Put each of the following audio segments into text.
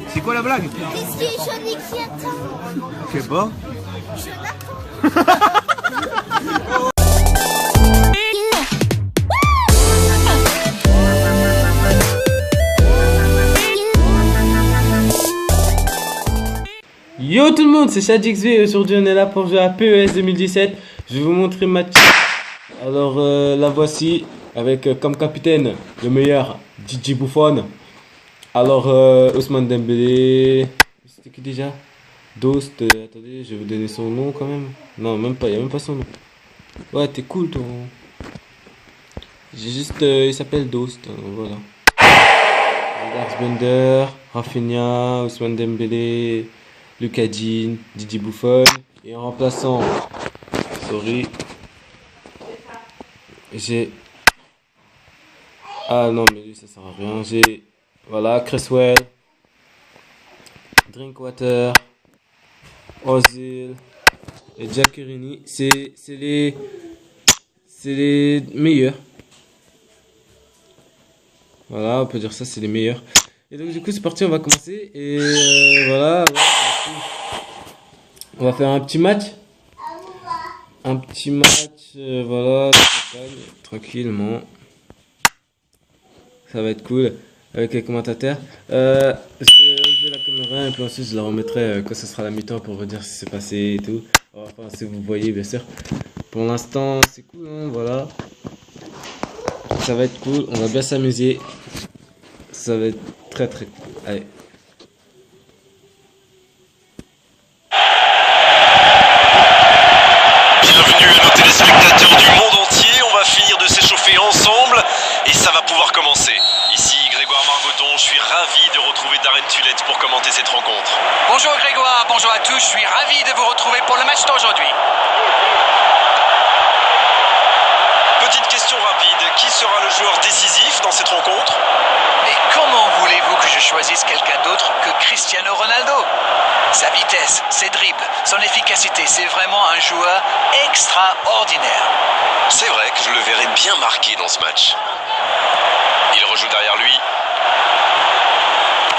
C'est quoi la blague? Qu'est-ce qui est jaune et qui attend? Je sais pas. Yo tout le monde, c'est ShadXV et aujourd'hui on est là pour jouer à PES 2017. Je vais vous montrer ma team. Alors la voici avec comme capitaine le meilleur DJ Buffon. Alors Ousmane Dembélé, c'était qui déjà? Dost, attendez, je vais vous donner son nom quand même. Non, même pas, il n'y a même pas son nom. Ouais, t'es cool toi. J'ai juste, il s'appelle Dost, voilà. Lars Bender, Rafinha, Ousmane Dembélé, Lucas Digne, Didier Buffon. Et en remplaçant, sorry, j'ai... Ah non mais lui ça sert à rien. J'ai, voilà, Cresswell, Drinkwater, Ozil et Giaccherini. C'est les meilleurs. Voilà, on peut dire ça, c'est les meilleurs. Et donc du coup c'est parti, on va commencer. Et voilà, on va faire un petit match. Voilà, tranquillement. Ça va être cool avec les commentateurs. Je vais enlever la caméra et puis ensuite je la remettrai quand ce sera la mi-temps pour vous dire si c'est passé et tout. Enfin, si vous voyez, bien sûr. Pour l'instant, c'est cool, hein, voilà. Ça va être cool, on va bien s'amuser. Ça va être très très cool. Allez. Bienvenue à nos téléspectateurs du monde entier, on va finir de s'échauffer ensemble et ça va pouvoir commencer. Ici Grégoire Margoton, je suis ravi de retrouver Darren Tulette pour commenter cette rencontre. Bonjour Grégoire, bonjour à tous, je suis ravi de vous retrouver pour le match d'aujourd'hui. Petite question rapide, qui sera le joueur décisif dans cette rencontre? Mais comment voulez-vous que je choisisse quelqu'un d'autre que Cristiano Ronaldo? Sa vitesse, ses dribbles, son efficacité, c'est vraiment un joueur extraordinaire. C'est vrai que je le verrai bien marqué dans ce match. Il rejoue derrière lui.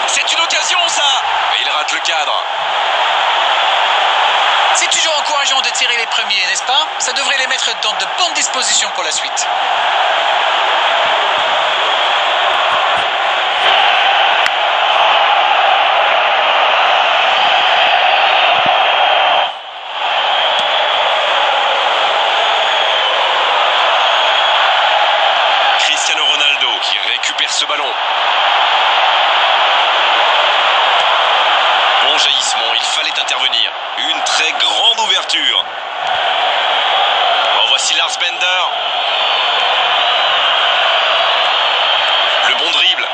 C'est une occasion ça! Mais il rate le cadre. C'est toujours encourageant de tirer les premiers, n'est-ce pas? Ça devrait les mettre dans de bonnes dispositions pour la suite. Cristiano Ronaldo qui récupère ce ballon. Bon jaillissement, il fallait intervenir. Une très grande ouverture. Voici Lars Bender. Le bon dribble.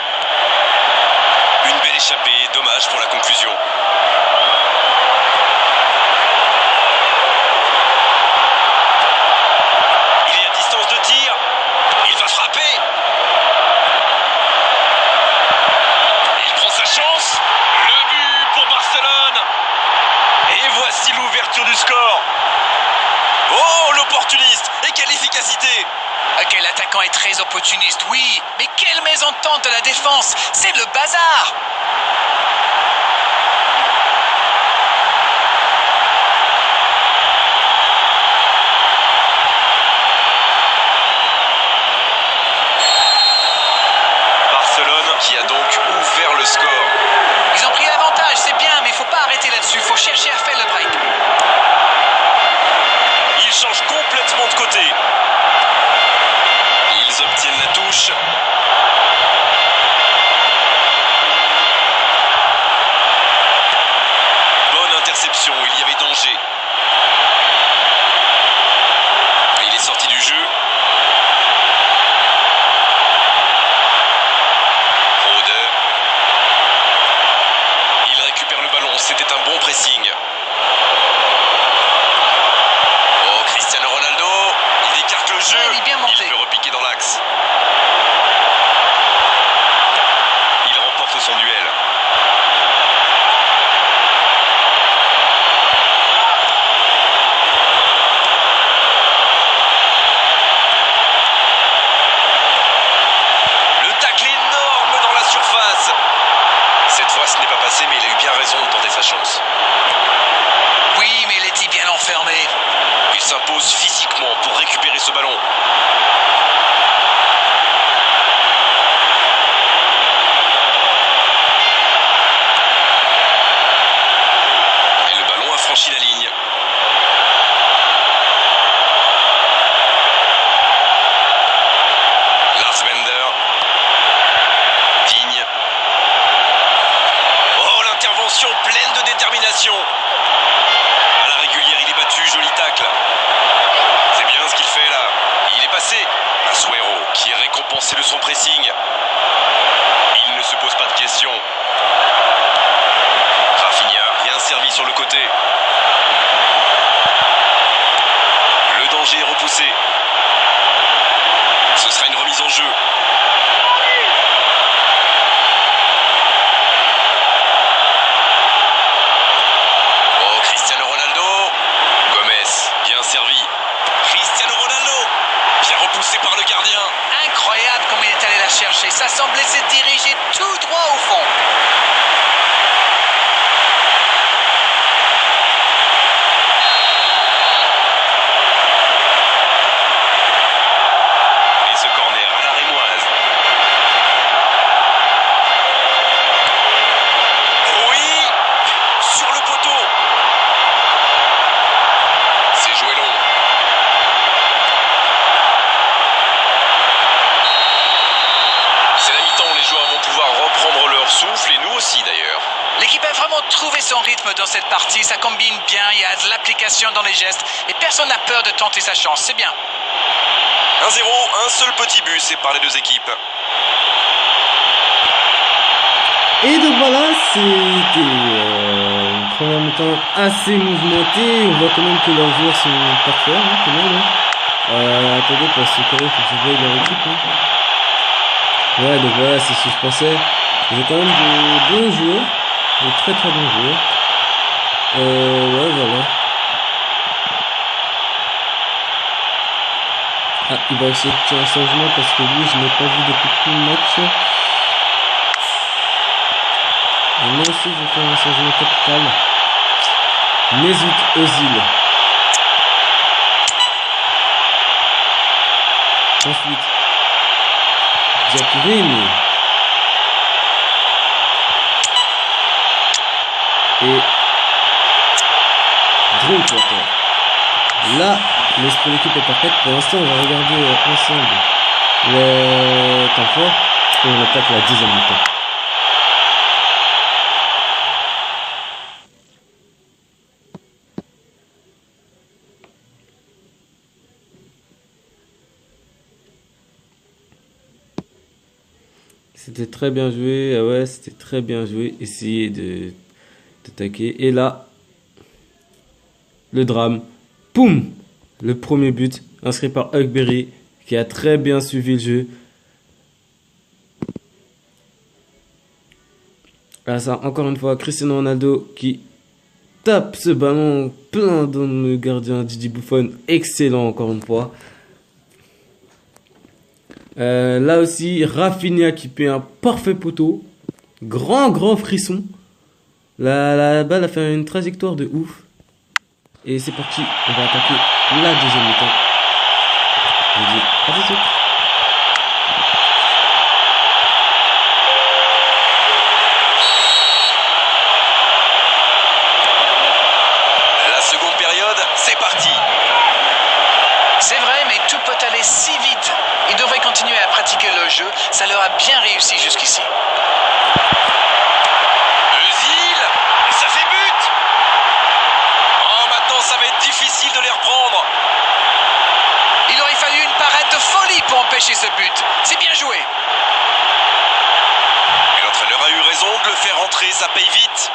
Une belle échappée, dommage pour la conclusion. Il est à distance de tir. Il va frapper. Il prend sa chance. Le but pour Barcelone. Et voici l'ouverture du score. Oh, l'opportuniste. Et quelle efficacité. Quel attaquant est très opportuniste, oui. Mais quelle mésentente de la défense. C'est le bazar. Barcelone qui a donc ouvert le score. Ils ont pris l'avantage, c'est bien, mais il faut pas arrêter là-dessus. Il faut chercher à faire le break. Il change complètement de côté. Ils obtiennent la touche. passe n'est pas passée, mais il a eu bien raison de tenter sa chance. Oui, mais il était bien enfermé. Il s'impose physiquement pour récupérer ce ballon. Et le ballon a franchi la ligne. Lars Bender. Digne. Oh, l'intervention pleine de détermination. À la régulière, il est battu, joli tacle. C'est bien ce qu'il fait là. Il est passé. Asuero qui est récompensé de son pressing. Il ne se pose pas de questions. Rafinha, bien servi sur le côté. Le danger est repoussé. Ce sera une remise en jeu. Oh, Cristiano Ronaldo. Gomez, bien servi. Cristiano Ronaldo, bien repoussé par le gardien. Incroyable comme il est allé la chercher. Ça semblait se diriger tout droit au fond. Et ce corner à la rémoise. Oui, sur le poteau. C'est joué long. C'est la mi-temps, les joueurs vont pouvoir reprendre leur souffle et nous aussi d'ailleurs. L'équipe a vraiment trouvé son rythme dans cette partie. Ça combine bien, il y a de l'application dans les gestes. Et personne n'a peur de tenter sa chance, c'est bien. 1-0, un seul petit but sépare les deux équipes. Et donc voilà, c'était une première mi-temps assez mouvementée. On voit quand même que leurs joueurs sont parfaits, hein, quand même. Hein. Attendez, parce que quand même, faut que je voie leur équipe. Hein. Ouais, donc voilà, c'est ce que je pensais. Ils ont quand même de bons joueurs, de très très bons joueurs. Ouais, voilà. Ah, il va essayer de faire un changement parce que lui, je n'ai pas vu depuis tout le match. Et moi aussi, je vais faire un changement capital. Mesut Özil. Ensuite, Giaccherini. Et Drinkwater. Là, l'esprit de l'équipe est parfaite. Pour l'instant, on va regarder ensemble le temps fort et on attaque la 10e mi-temps. C'était très bien joué, ah ouais, c'était très bien joué. Essayer de d'attaquer. Et là, le drame. Poum! Le premier but, inscrit par Hugberry, qui a très bien suivi le jeu. Là, ça, encore une fois, Cristiano Ronaldo qui tape ce ballon plein dans le gardien Didi Buffon. Excellent, encore une fois. Là aussi, Rafinha qui fait un parfait poteau. Grand frisson. La balle a fait une trajectoire de ouf. Et c'est parti, on va attaquer la deuxième mi-temps. Je vous dis à tout de suite. La seconde période, c'est parti. C'est vrai, mais tout peut aller si vite. Ils devraient continuer à pratiquer le jeu. Ça leur a bien réussi jusqu'ici. Özil, et ça fait but. Oh, maintenant ça va être difficile de les reprendre. Il aurait fallu une parade de folie pour empêcher ce but. C'est bien joué. Et l'entraîneur a eu raison de le faire entrer, ça paye vite.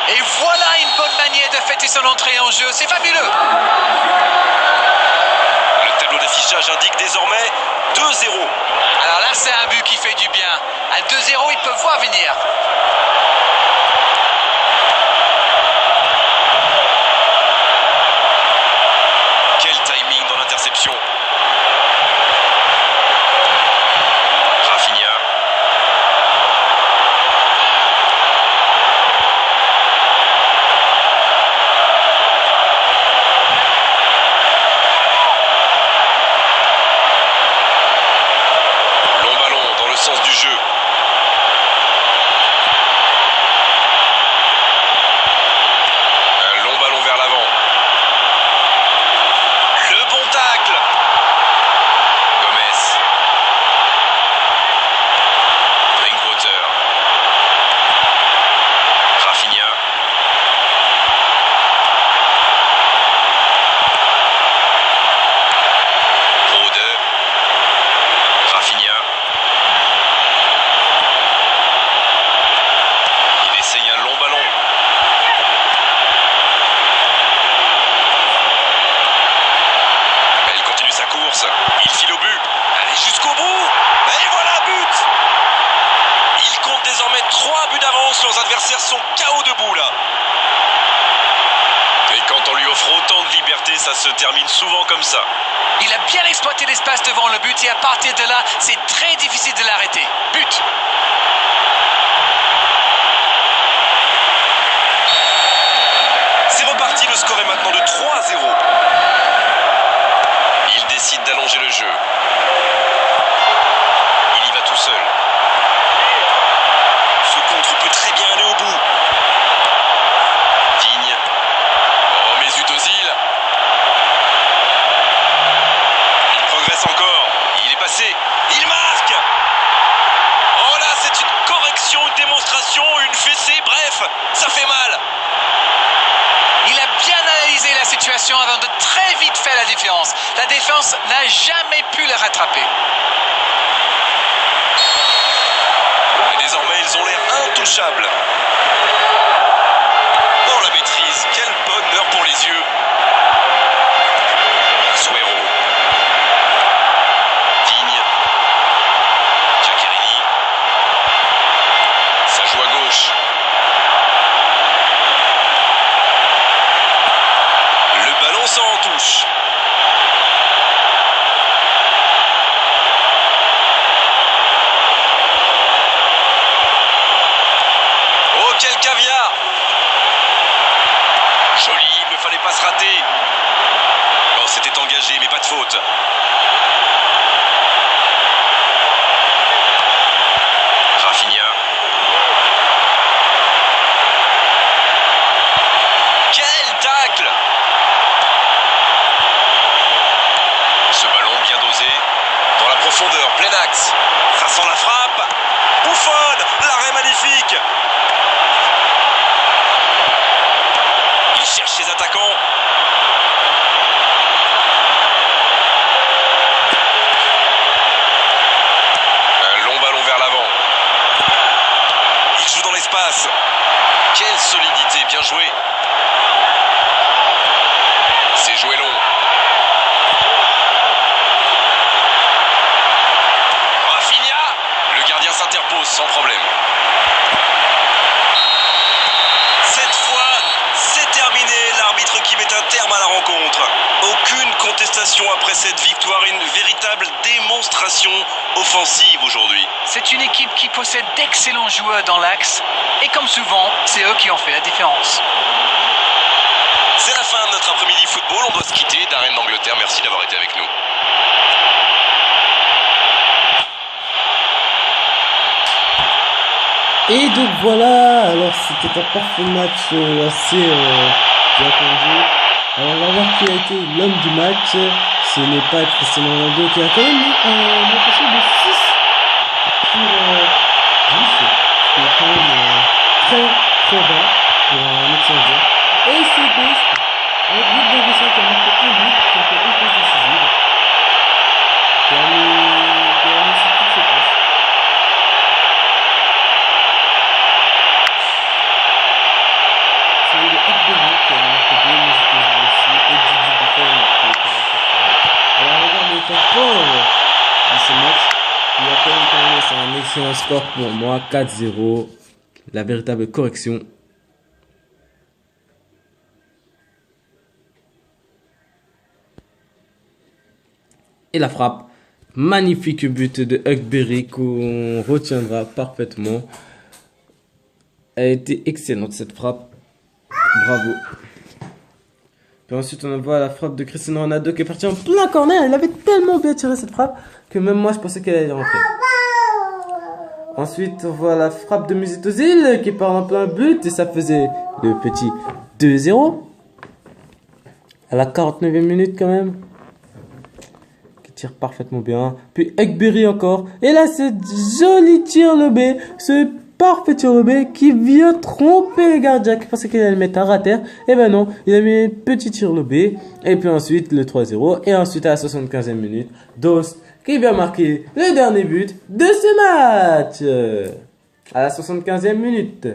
Et voilà une bonne manière de fêter son entrée en jeu. C'est fabuleux. Le tableau d'affichage indique désormais 2-0. Alors là, c'est un but qui fait du bien. À 2-0, ils peuvent voir venir. Quel timing dans l'interception. Rafinha. 3 buts d'avance, leurs adversaires sont KO debout là. Et quand on lui offre autant de liberté, ça se termine souvent comme ça. Il a bien exploité l'espace devant le but et à partir de là, c'est très difficile de l'arrêter. But. C'est reparti, le score est maintenant de 3-0. Il décide d'allonger le jeu. Il y va tout seul. Ce contre peut très bien aller au bout. Digne. Oh, mais zut Ozil. Il progresse encore. Il est passé. Il marque. Oh là, c'est une correction, une démonstration, une fessée, bref, ça fait mal. Il a bien analysé la situation avant de très vite faire la différence. La défense n'a jamais pu le rattraper. Et désormais, ils ont l'air intouchables. Oh, la maîtrise, quel bonheur pour les yeux. Suero. Digne. Giaccherini. Ça joue à gauche. Le ballon s'en en touche. Oh, quel caviar! Joli, il ne fallait pas se rater. Oh, c'était engagé, mais pas de faute. Rafinha. Quel tacle! Ce ballon bien dosé. Dans la profondeur, plein axe. Ça sent la frappe. Buffon, l'arrêt magnifique. Il cherche ses attaquants. Un long ballon vers l'avant. Il joue dans l'espace. Quelle solidité, bien joué. C'est joué long. Rafinha, le gardien s'interpose sans problème. Cette fois, c'est terminé. L'arbitre qui met un terme à la rencontre. Aucune contestation après cette victoire. Une véritable démonstration offensive aujourd'hui. C'est une équipe qui possède d'excellents joueurs dans l'axe. Et comme souvent, c'est eux qui ont fait la différence. C'est la fin de notre après-midi football. On doit se quitter. Darren d'Angleterre, merci d'avoir été avec nous. Et donc voilà, alors c'était un parfait match assez bien conduit. Alors on va voir qui a été l'homme du match. Ce n'est pas Cristiano Ronaldo qui a quand même mis un notation de 6 sur 10. Ce qui est quand même très bas pour un excellent joueur. Et c'est Best, avec 8,5 qui a marqué un but, qui a fait une passe décisive. Qui a mis sur toutes ses passes. C'est le Ekberi qui a marqué 2, mais c'était aussi Edgy Buffon qui était important. Alors regardez le temps fort de ce match. Il a quand même terminé, c'est un excellent score pour moi, 4-0. La véritable correction. Et la frappe. Magnifique but de Ekberi qu'on retiendra parfaitement. Elle a été excellente cette frappe. Bravo. Puis ensuite on voit la frappe de Cristiano Ronaldo qui est parti en plein corner. Il avait tellement bien tiré cette frappe que même moi je pensais qu'elle allait rentrer. Ensuite on voit la frappe de Mesut Ozil qui part en plein but et ça faisait le petit 2-0. À la 49e minute quand même. Qui tire parfaitement bien. Puis Ekberi encore. Et là c'est joli tir lobé. Ce parfait tir lobé qui vient tromper le gardien qui pensait qu'il allait le mettre à terre. Et ben non, il a mis un petit tir lobé. Et puis ensuite le 3-0. Et ensuite à la 75e minute, Dost qui vient marquer le dernier but de ce match. À la 75e minute.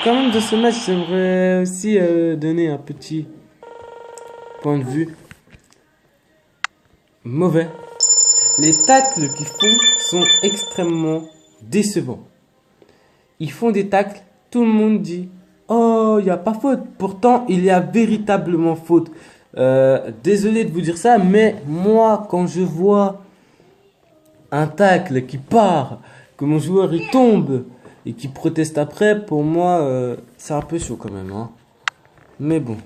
Quand même, de ce match, j'aimerais aussi donner un petit point de vue mauvais. Les tacles qu'ils font sont extrêmement décevants. Ils font des tacles, tout le monde dit oh, il n'y a pas faute. Pourtant, il y a véritablement faute. Désolé de vous dire ça, mais moi, quand je vois un tacle qui part, que mon joueur il tombe et qui proteste après, pour moi, c'est un peu chaud quand même. Hein. Mais bon.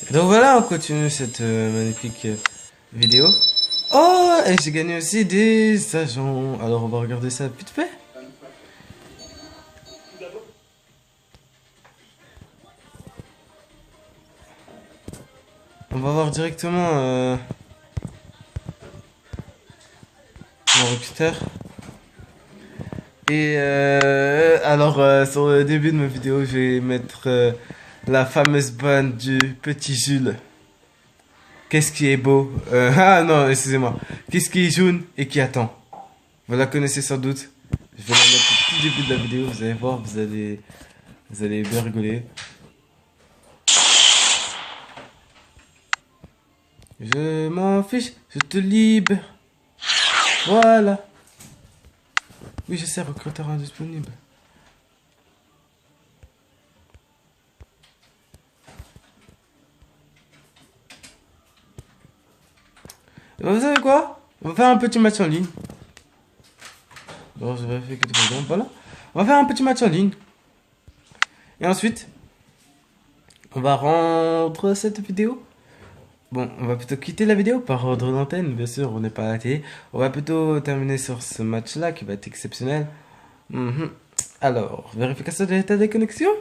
Donc voilà, on continue cette magnifique vidéo. Oh, et j'ai gagné aussi des agents. Alors on va regarder ça vite fait. On va voir directement mon recruteur. Et alors sur le début de ma vidéo, je vais mettre la fameuse bande du petit Jules. Qu'est-ce qui est beau ah non, excusez-moi. Qu'est-ce qui est jaune et qui attend? Vous la connaissez sans doute. Je vais la mettre au tout début de la vidéo. Vous allez voir, vous allez bien rigoler. Je m'en fiche, je te libère. Voilà. Oui, je sais, recruteur indisponible. Vous savez quoi? On va faire un petit match en ligne. Bon, je vais faire quelque chose. Voilà. On va faire un petit match en ligne. Et ensuite, on va rendre cette vidéo. Bon, on va plutôt quitter la vidéo par ordre d'antenne, bien sûr, on n'est pas à la télé. On va plutôt terminer sur ce match-là qui va être exceptionnel. Alors, vérification de l'état des connexions.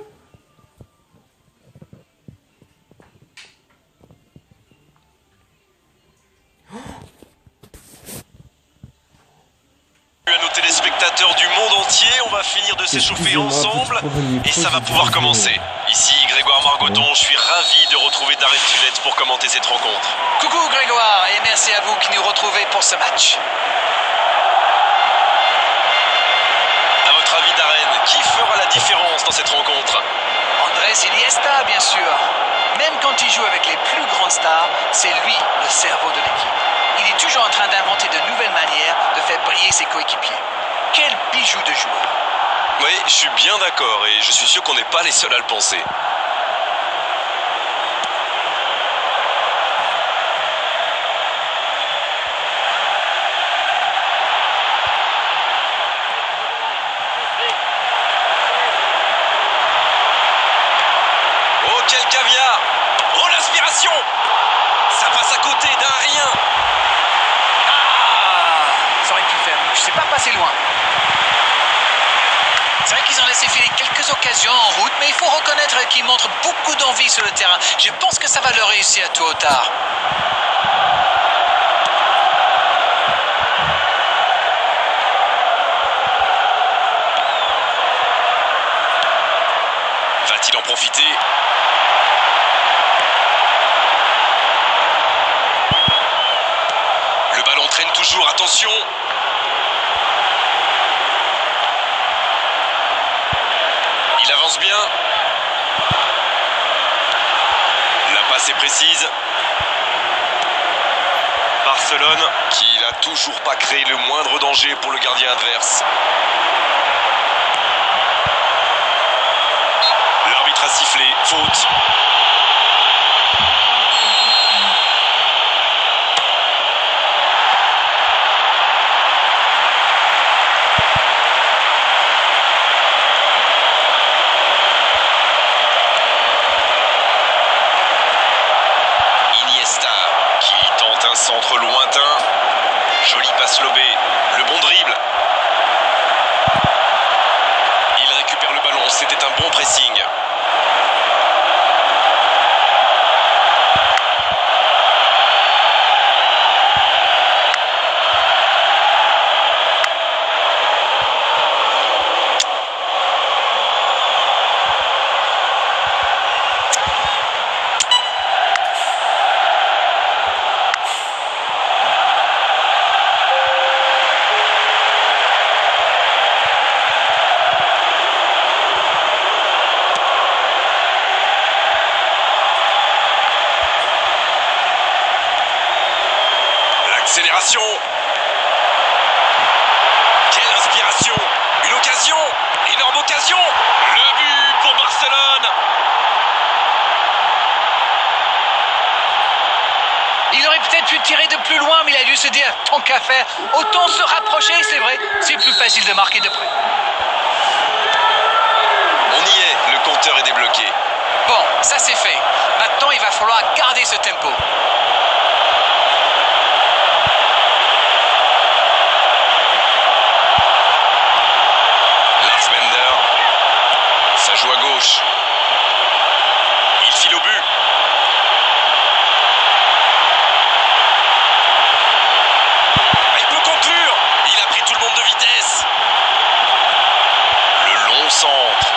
À nos téléspectateurs du monde entier, on va finir de s'échauffer ensemble et ça va pouvoir commencer. Ici Grégoire Margoton, je suis ravi de retrouver Darren Tulette pour commenter cette rencontre. Coucou Grégoire et merci à vous qui nous retrouvez pour ce match. À votre avis Darren, qui fera la différence dans cette rencontre? Andrés Iniesta bien sûr. Même quand il joue avec les plus grandes stars, c'est lui le cerveau de l'équipe. Il est toujours en train d'inventer de nouvelles manières de faire briller ses coéquipiers. Quel bijou de joueur! Oui, je suis bien d'accord et je suis sûr qu'on n'est pas les seuls à le penser. Oh, quel caviar! Oh, l'inspiration! Ça passe à côté d'un rien! Ça aurait pu faire mieux. Je sais pas passer loin. C'est vrai qu'ils ont laissé filer quelques occasions en route, mais il faut reconnaître qu'ils montrent beaucoup d'envie sur le terrain. Je pense que ça va leur réussir tôt ou tard. Va-t-il en profiter? Le ballon traîne toujours, attention! Il avance bien. La passe est précise. Barcelone qui n'a toujours pas créé le moindre danger pour le gardien adverse. L'arbitre a sifflé, faute. Centre lointain, joli passe lobé, le bon dribble. Il récupère le ballon, c'était un bon pressing. L'accélération. Quelle inspiration. Une occasion. Énorme occasion. Le but pour Barcelone. Il aurait peut-être pu tirer de plus loin, mais il a dû se dire, tant qu'à faire, autant se rapprocher, c'est vrai. C'est plus facile de marquer de près. On y est, le compteur est débloqué. Bon, ça c'est fait. Maintenant, il va falloir garder ce tempo. Lars Bender. Ça joue à gauche. Il file au but. Il peut conclure. Il a pris tout le monde de vitesse. Le long centre.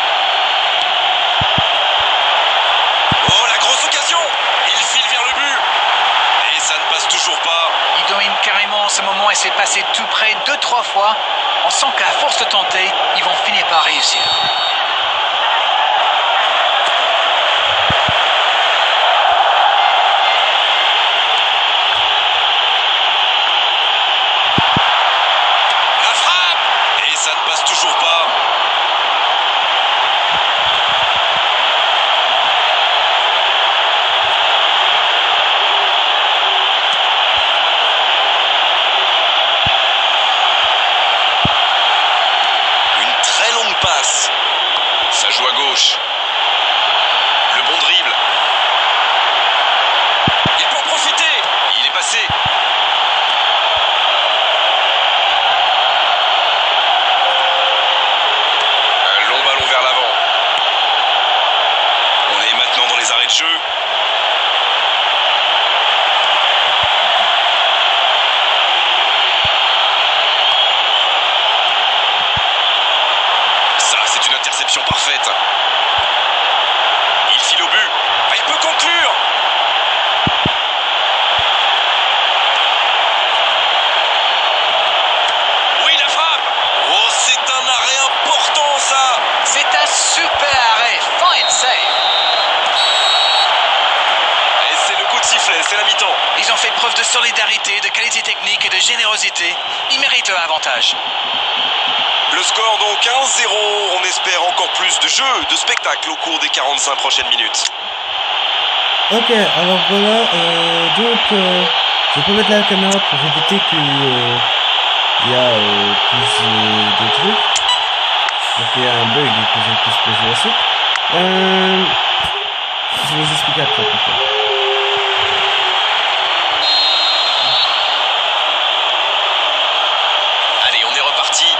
Oh, la grosse occasion. Il file vers le but. Et ça ne passe toujours pas. Il domine carrément en ce moment et s'est passé tout près 2-3 fois. On sent qu'à force de tenter, ils vont finir par réussir. La frappe. Et ça ne passe toujours pas. Une très longue passe. Ça joue à gauche. Le bon dribble. Il peut en profiter. Il est passé. Un long ballon vers l'avant. On est maintenant dans les arrêts de jeu. Ça, c'est une interception parfaite. Il file au but. Il peut conclure. Oui, la frappe. Oh, c'est un arrêt important, ça. C'est un super arrêt. Fine save. Et c'est le coup de sifflet, c'est la mi-temps. Ils ont fait preuve de solidarité, de qualité technique et de générosité. Ils méritent leur avantage. Le score donc 1-0. On espère encore plus de jeu, de spectacle au cours des 45 prochaines minutes. Ok, alors voilà, je peux mettre la caméra pour éviter qu'il y a plus de trucs. Donc il y a un bug que je puisse poser la suite. Je vais vous expliquer après pourquoi. Allez, on est reparti.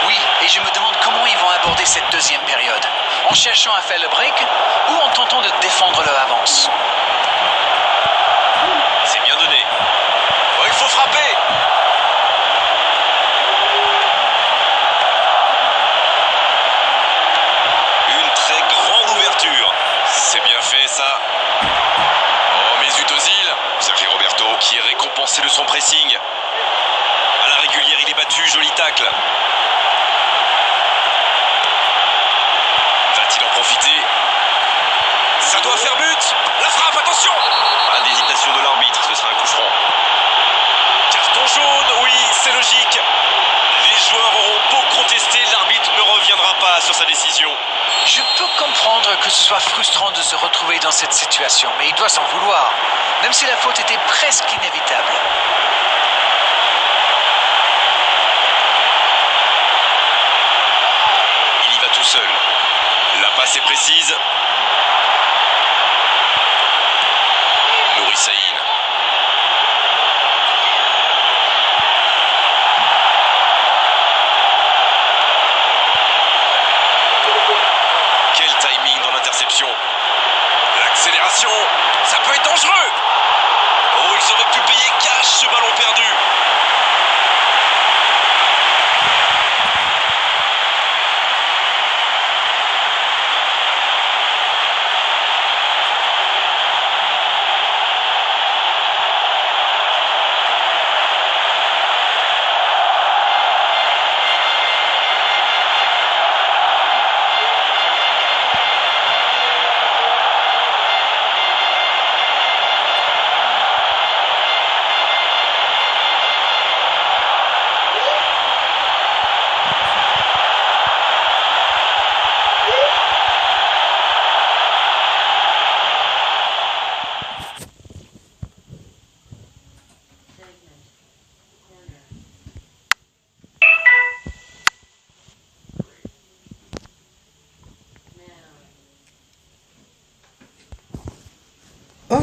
Oui, et je me demande comment ils vont aborder cette deuxième période. En cherchant à faire le break ou en tentant de défendre leur avance. C'est bien donné. Oh, il faut frapper. Une très grande ouverture. C'est bien fait, ça. Oh, mais zut aux îles. Sergi Roberto qui est récompensé de son pressing. À la régulière, il est battu. Joli tacle. Va-t-il en profiter? Ça doit faire but. La frappe, attention. Pas d'hésitation de l'arbitre, ce sera un coup franc. Carton jaune, oui, c'est logique. Les joueurs auront beau contester, l'arbitre ne reviendra pas sur sa décision. Je peux comprendre que ce soit frustrant de se retrouver dans cette situation, mais il doit s'en vouloir, même si la faute était presque inévitable. Il y va tout seul. La passe est précise. Nouri Sahin. Quel timing dans l'interception. L'accélération, ça peut être dangereux. Oh, ils auraient pu payer cash ce ballon perdu.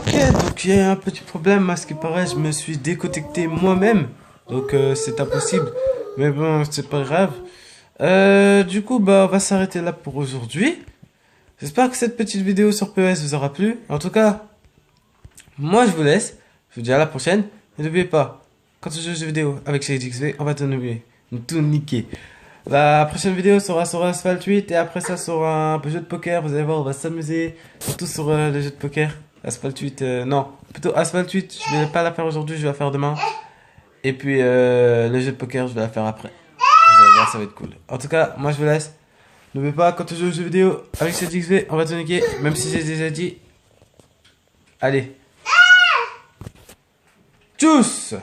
Ok, donc il y a un petit problème, à ce qui paraît, je me suis déconnecté moi-même. Donc c'est impossible. Mais bon, c'est pas grave. Du coup, bah on va s'arrêter là pour aujourd'hui. J'espère que cette petite vidéo sur PES vous aura plu. En tout cas, moi je vous laisse. Je vous dis à la prochaine. Et n'oubliez pas, quand tu joues aux jeux vidéo avec ShadyXV, on va tout niquer. La prochaine vidéo sera sur Asphalt 8 et après ça sera un peu jeu de poker. Vous allez voir, on va s'amuser. Surtout sur le jeu de poker. Asphalt 8, non, plutôt Asphalt 8. Je vais pas la faire aujourd'hui, je vais la faire demain. Et puis le jeu de poker, je vais la faire après. Vous allez voir, ça va être cool. En tout cas, moi je vous laisse. N'oubliez pas, quand tu joues aux jeux vidéo avec ShadyXV, on va tout niquer. Même si j'ai déjà dit. Allez. Tchuss!